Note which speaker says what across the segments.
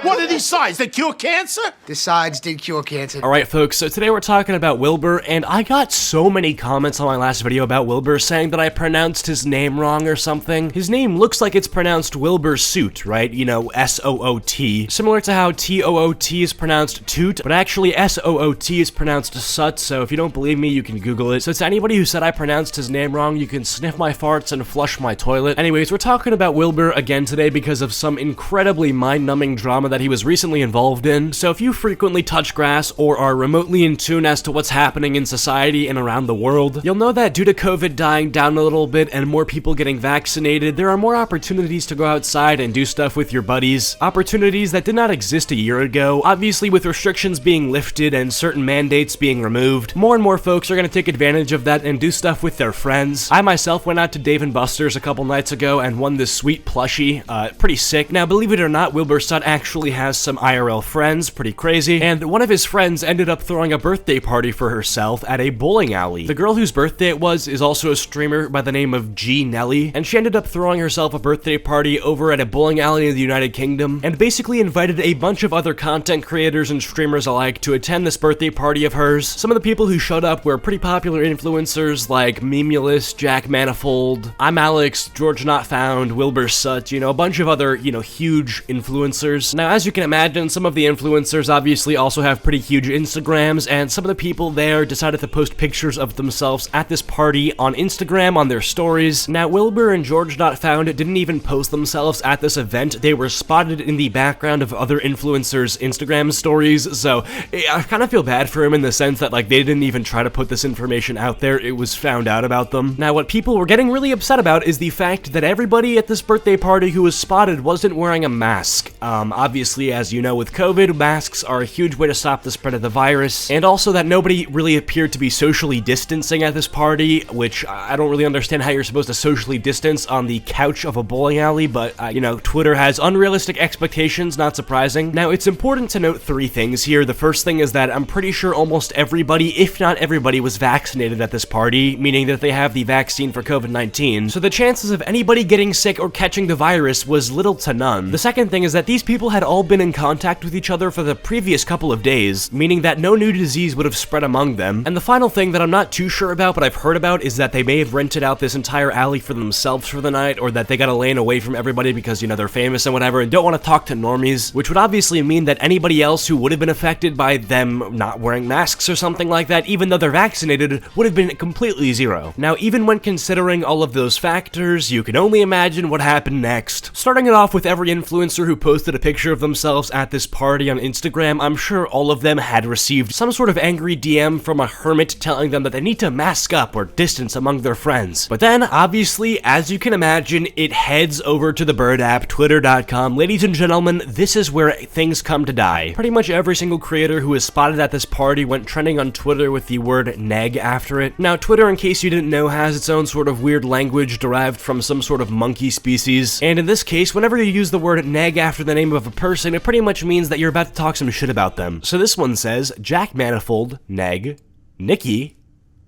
Speaker 1: What are these sides? They cure cancer?
Speaker 2: The sides did cure cancer.
Speaker 3: Alright folks, so today we're talking about Wilbur, and I got so many comments on my last video about Wilbur saying that I pronounced his name wrong or something. His name looks like it's pronounced Wilbur Soot, right? You know, S-O-O-T. Similar to how T-O-O-T is pronounced toot, but actually S-O-O-T is pronounced sut, so if you don't believe me, you can Google it. So to anybody who said I pronounced his name wrong, you can sniff my farts and flush my toilet. Anyways, we're talking about Wilbur again today because of some incredibly mind-numbing drama that he was recently involved in. So if you frequently touch grass or are remotely in tune as to what's happening in society and around the world, you'll know that due to COVID dying down a little bit and more people getting vaccinated, there are more opportunities to go outside and do stuff with your buddies. Opportunities that did not exist a year ago. Obviously, with restrictions being lifted and certain mandates being removed, more and more folks are going to take advantage of that and do stuff with their friends. I myself went out to Dave & Buster's a couple nights ago and won this sweet plushie. Pretty sick. Now, believe it or not, Wilbur Soot actually has some IRL friends, pretty crazy, and one of his friends ended up throwing a birthday party for herself at a bowling alley. The girl whose birthday it was is also a streamer by the name of Nelly, and she ended up throwing herself a birthday party over at a bowling alley in the United Kingdom, and basically invited a bunch of other content creators and streamers alike to attend this birthday party of hers. Some of the people who showed up were pretty popular influencers like Malice, Jack Manifold, I'm Alex, George Not Found, Wilbur Soot, you know, a bunch of other, you know, huge influencers. Now, as you can imagine, some of the influencers obviously also have pretty huge Instagrams, and some of the people there decided to post pictures of themselves at this party on Instagram on their stories. Now, Wilbur and George Not Found didn't even post themselves at this event. They were spotted in the background of other influencers' Instagram stories, so I kind of feel bad for him in the sense that, like, they didn't even try to put this information out there. It was found out about them. Now, what people were getting really upset about is the fact that everybody at this birthday party who was spotted wasn't wearing a mask. Obviously, as you know, with COVID, masks are a huge way to stop the spread of the virus, and also that nobody really appeared to be socially distancing at this party, which I don't really understand how you're supposed to socially distance on the couch of a bowling alley, but, you know, Twitter has unrealistic expectations, not surprising. Now, it's important to note three things here. The first thing is that I'm pretty sure almost everybody, if not everybody, was vaccinated at this party, meaning that they have the vaccine for COVID-19, so the chances of anybody getting sick or catching the virus was little to none. The second thing is that these people had all been in contact with each other for the previous couple of days, meaning that no new disease would have spread among them. And the final thing that I'm not too sure about, but I've heard about, is that they may have rented out this entire alley for themselves for the night, or that they got a lane away from everybody because, you know, they're famous and whatever, and don't want to talk to normies, which would obviously mean that anybody else who would have been affected by them not wearing masks or something like that, even though they're vaccinated, would have been completely zero. Now, even when considering all of those factors, you can only imagine what happened next. Starting it off with every influencer who posted a picture of themselves at this party on Instagram, I'm sure all of them had received some sort of angry DM from a hermit telling them that they need to mask up or distance among their friends. But then, obviously, as you can imagine, it heads over to the bird app, twitter.com. Ladies and gentlemen, this is where things come to die. Pretty much every single creator who was spotted at this party went trending on Twitter with the word neg after it. Now, Twitter, in case you didn't know, has its own sort of weird language derived from some sort of monkey species, and in this case, whenever you use the word neg after the name of a person, it pretty much means that you're about to talk some shit about them. So this one says, Jack Manifold, neg, Nikki,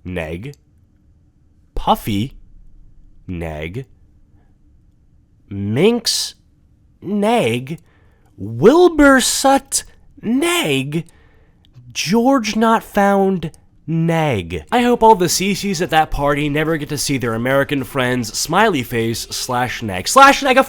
Speaker 3: neg, Puffy, neg, Minx, neg, Wilbur Soot, neg, George Not Found, neg. I hope all the CCs at that party never get to see their American friends smiley face /neg. /neg, of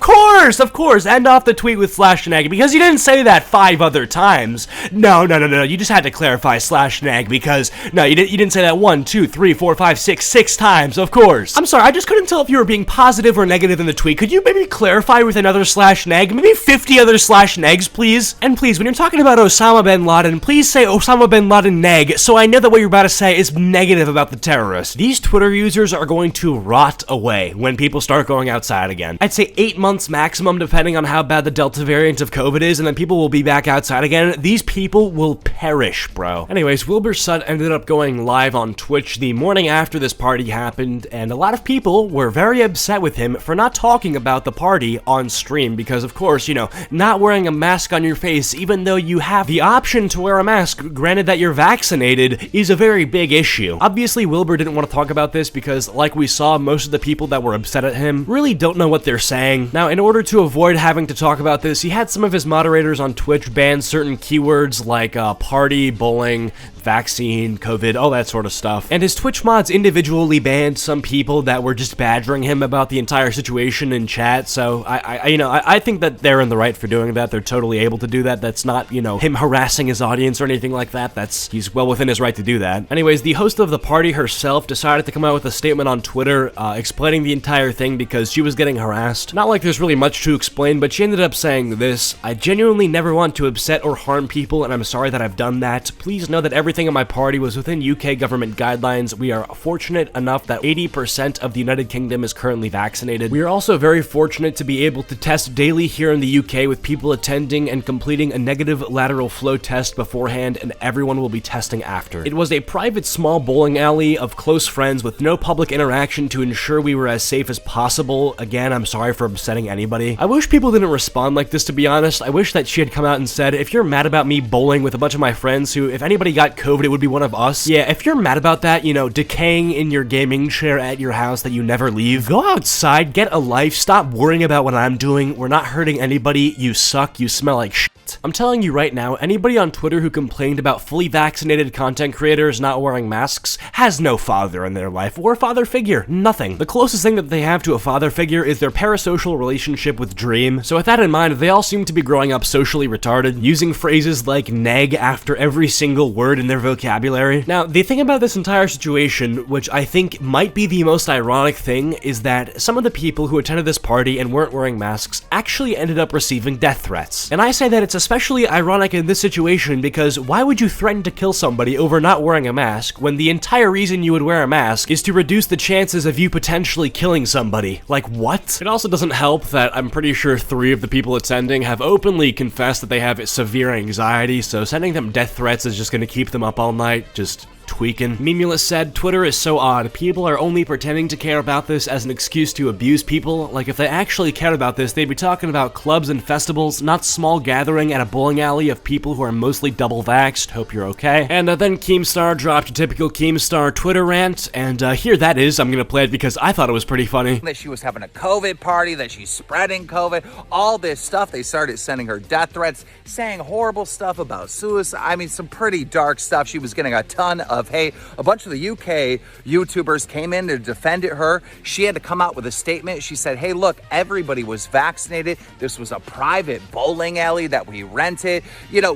Speaker 3: course! End off the tweet with /neg, because you didn't say that 5 other times. No, you just had to clarify /neg, because, no, you didn't say that 1, 2, 3, 4, 5, 6 times, of course. I'm sorry, I just couldn't tell if you were being positive or negative in the tweet. Could you maybe clarify with another /neg? Maybe 50 other /negs, please? And please, when you're talking about Osama bin Laden, please say Osama bin Laden neg, so I know that what you're about to say is negative about the terrorists. These Twitter users are going to rot away when people start going outside again. I'd say 8 months maximum, depending on how bad the Delta variant of COVID is, and then people will be back outside again. These people will perish, bro. Anyways, Wilbur Soot ended up going live on Twitch the morning after this party happened, and a lot of people were very upset with him for not talking about the party on stream, because of course, you know, not wearing a mask on your face, even though you have the option to wear a mask, granted that you're vaccinated, is a very very big issue. Obviously, Wilbur didn't want to talk about this because, like we saw, most of the people that were upset at him really don't know what they're saying. Now, in order to avoid having to talk about this, he had some of his moderators on Twitch ban certain keywords like party, bowling, vaccine, COVID, all that sort of stuff. And his Twitch mods individually banned some people that were just badgering him about the entire situation in chat, so I think that they're in the right for doing that. They're totally able to do that. That's not, him harassing his audience or anything like that. He's well within his right to do that. Anyways, the host of the party herself decided to come out with a statement on Twitter explaining the entire thing because she was getting harassed. Not like there's really much to explain, but she ended up saying this: "I genuinely never want to upset or harm people, and I'm sorry that I've done that. Please know that everything in my party was within UK government guidelines. We are fortunate enough that 80% of the United Kingdom is currently vaccinated. We are also very fortunate to be able to test daily here in the UK with people attending and completing a negative lateral flow test beforehand, and everyone will be testing after. It was a private small bowling alley of close friends with no public interaction to ensure we were as safe as possible. Again, I'm sorry for upsetting anybody." I wish people didn't respond like this, to be honest. I wish that she had come out and said, "If you're mad about me bowling with a bunch of my friends who, if anybody got COVID, it would be one of us. Yeah, if you're mad about that, decaying in your gaming chair at your house that you never leave, go outside, get a life, stop worrying about what I'm doing. We're not hurting anybody. You suck. You smell like shit." I'm telling you right now, anybody on Twitter who complained about fully vaccinated content creators not wearing masks has no father in their life, or father figure. Nothing. The closest thing that they have to a father figure is their parasocial relationship with Dream. So with that in mind, they all seem to be growing up socially retarded, using phrases like neg after every single word in their vocabulary. Now, the thing about this entire situation, which I think might be the most ironic thing, is that some of the people who attended this party and weren't wearing masks actually ended up receiving death threats. And I say that it's especially ironic in this situation because why would you threaten to kill somebody over not wearing a mask when the entire reason you would wear a mask is to reduce the chances of you potentially killing somebody? Like, what? It also doesn't help that I'm pretty sure 3 of the people attending have openly confessed that they have severe anxiety, so sending them death threats is just gonna keep them up all night, just tweaking. Memulus said, "Twitter is so odd. People are only pretending to care about this as an excuse to abuse people. Like, if they actually cared about this, they'd be talking about clubs and festivals, not small gathering at a bowling alley of people who are mostly double vaxxed. Hope you're okay." And then Keemstar dropped a typical Keemstar Twitter rant, and here that is. I'm gonna play it because I thought it was pretty funny.
Speaker 4: That she was having a COVID party, that she's spreading COVID, all this stuff. They started sending her death threats, saying horrible stuff about suicide. I mean, some pretty dark stuff. She was getting a ton of hate. A bunch of the UK YouTubers came in to defend her. She had to come out with a statement. She said, "Hey, look, everybody was vaccinated. This was a private bowling alley that we rented.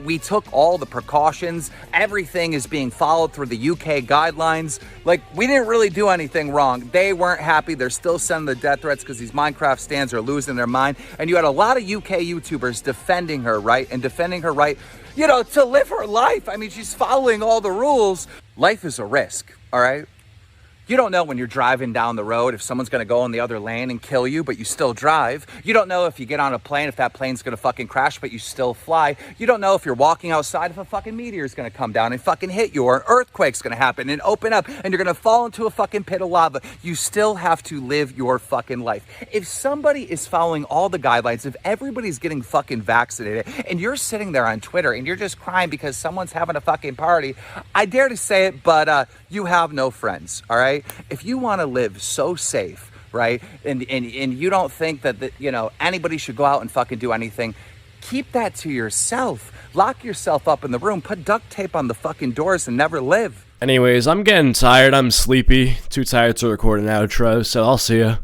Speaker 4: We took all the precautions. Everything is being followed through the UK guidelines. Like, we didn't really do anything wrong." They weren't happy. They're still sending the death threats because these Minecraft stands are losing their mind. And you had a lot of UK YouTubers defending her, right? And defending her right, to live her life. I mean, she's following all the rules. Life is a risk, all right? You don't know when you're driving down the road if someone's gonna go in the other lane and kill you, but you still drive. You don't know if you get on a plane, if that plane's gonna fucking crash, but you still fly. You don't know if you're walking outside, if a fucking meteor's gonna come down and fucking hit you, or an earthquake's gonna happen and open up, and you're gonna fall into a fucking pit of lava. You still have to live your fucking life. If somebody is following all the guidelines, if everybody's getting fucking vaccinated, and you're sitting there on Twitter and you're just crying because someone's having a fucking party, I dare to say it, but you have no friends, all right? If you want to live so safe, right, and you don't think that anybody should go out and fucking do anything, keep that to yourself. Lock yourself up in the room, put duct tape on the fucking doors, and never live.
Speaker 3: Anyways, I'm getting tired, I'm sleepy, too tired to record an outro, so I'll see ya.